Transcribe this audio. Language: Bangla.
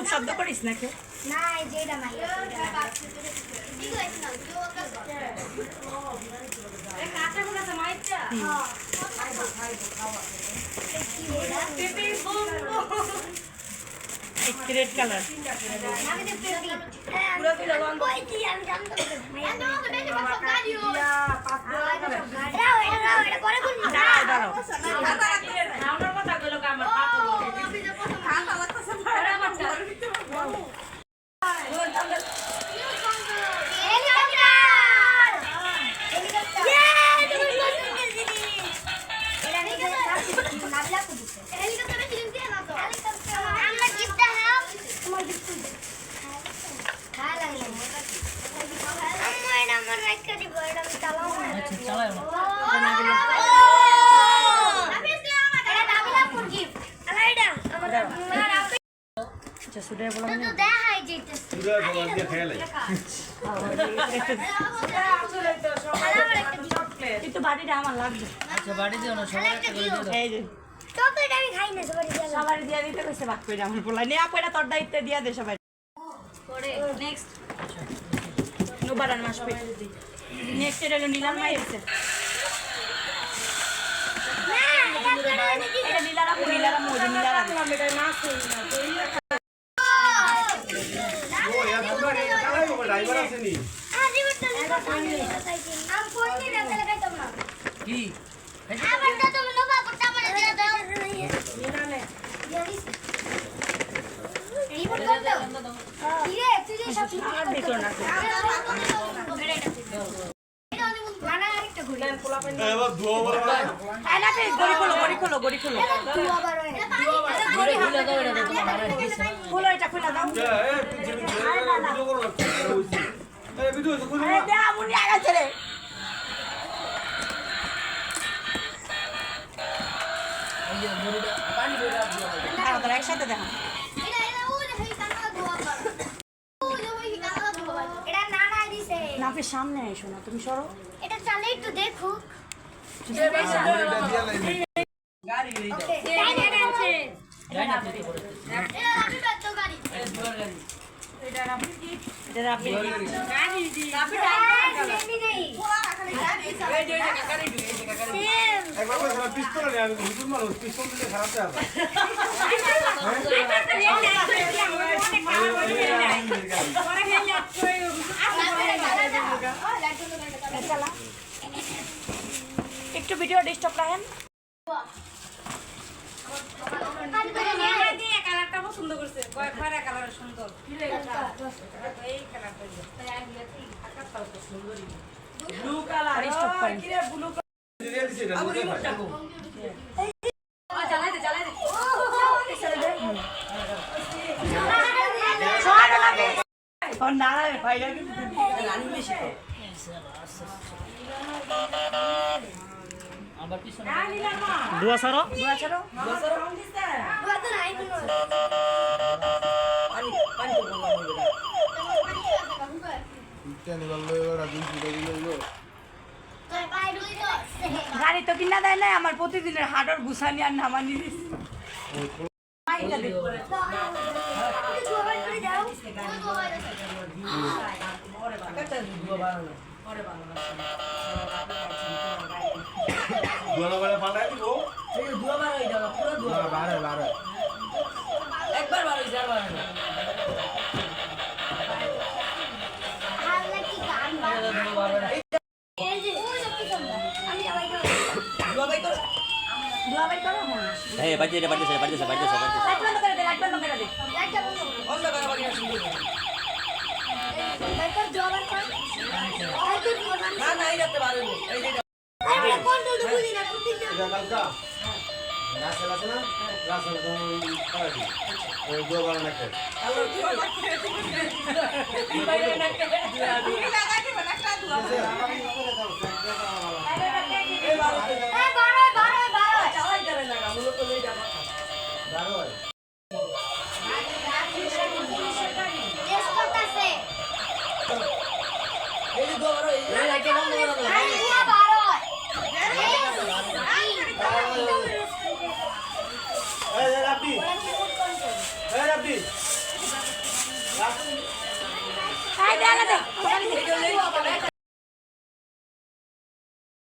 এরকম শব্দ করিস নাকি? না এই যে এটা মাই রেড কালার কিন্তু বাড়িটা আমার লাগবে। আচ্ছা বাড়ি দিও না, সবার একটা করে দিও। এই যে চকলেট আমি খাই না, সবার দিয়া দিতে কইছে ভাগ করে আমার বলাই নে আপু এটা তোর দায়িত্ব দিয়া দে সবাই পরে নেক্সট নোবারান মাস পে নেক্সট এটা হলো নীলার মাই আছে এটা নীলারা মোদি নীলারা এটা মাছ ও ইয়া তোমরা কালাই গো ড্রাইভার আছে নি আজি বটটা আম কোন দিন আসলে খাইতাম না কি আবারটা তুমি লোবা পড়তা মানে দিয়ে দাও নিনানে রিপোর্ট কর দাও ইরে তুই যে সব আর দেখো না গানা আরেকটা ঘুরি এবার দুয়া বড় এনা পে গড়ি খোলো তুই আবার ঘুরে ঘুরে দাও, এটা তো তোমার হারাই দিছে। খোলো এটা খুলে দাও এ ভিডিও করো এ ভিডিও তো খুলি আরে দে আমুনি আগাছে রে এই যে মুড়িটা পানি বের দিও। আমাদের একসাথে দেখা এটা ওই যে কানা ধোয়া কর ওই যে ওই কানা ধোয়া এটা নানা দিছে নাপের সামনে এসো না তুমি সরো এটা চালে একটু দেখো গাড়ি এই দাও। ওকে যাই না আছে যাই না তুই করে। এটা আমি বাচ্চা গাড়ি এই দুয়ার গাড়ি। এটা রাপি এমনি নেই এই যে কাকারি দিও, এই যে কাকারি দিও। সেম একবার করে পিস্তল নিয়ে আমি হুজুর মানুষ পিস্তল দিলে খারাপ যায় একটু ভিডিও ডিস্টার্ব রাখেন কালারটা পছন্দ করছে খয়রা কালার সুন্দর এই কালারটা ব্লু কালার স্টপ করেন কি রে ব্লু দিয়ে দিছে এটা আবার রিমোট টাকো। জ্বালাই দে নারায় ভাইরা রানি বেশি তো। আবার পিছনে দুয়া ছাড়ো বাদ নাই কোনো পানি পানি তো বললাম না। ইত্যাদি বললো এবার দিন দিলে দিলো তোর পায়ে রুই তো গাড়ি তো কিনা দেয় না আমার প্রতিদিনের হাটর গুছানি আর নামানি দিস এটা দেখ একটা দুয়া বানানো। দুয়া বলে পালাই দিব এই যে দুয়া বানাই দাও, পুরো দুয়া। বারে বারে একবার বানাই যার বানানো। হালকা কি গান বাজে দুয়া বানাই। এই যে ওই লোকটি তোমরা আমি আবার দুয়া বাই করো। দুয়া বাই করো হ্যাঁ এই বাড়িতে লাইট বন্ধ করে দে লাইটটা বন্ধ অন্য কারো বাকি আছে। লাইটটা জোগাড় কর না না এই রাতে বার হইবো। এই যে আরে কোন দুধ বুঝি না প্রতিদিন এটা কালকা গাছ আছে না গাছ পালাই দি ওই দুয়া বড় নাকি আলো কি হয়? কি বাইরে না কে? এই বার হইতে দাও। এই বারো চালাই করে না, আমলো তো লই যাবা। টেস্ট করতেছে এই যে দুয়া বারো, এই লাইটে বন্ধ করে দাও। আরে বুয়া বারো এই রাব্বি এই রাব্বি গালে দে, আমার গালে দে।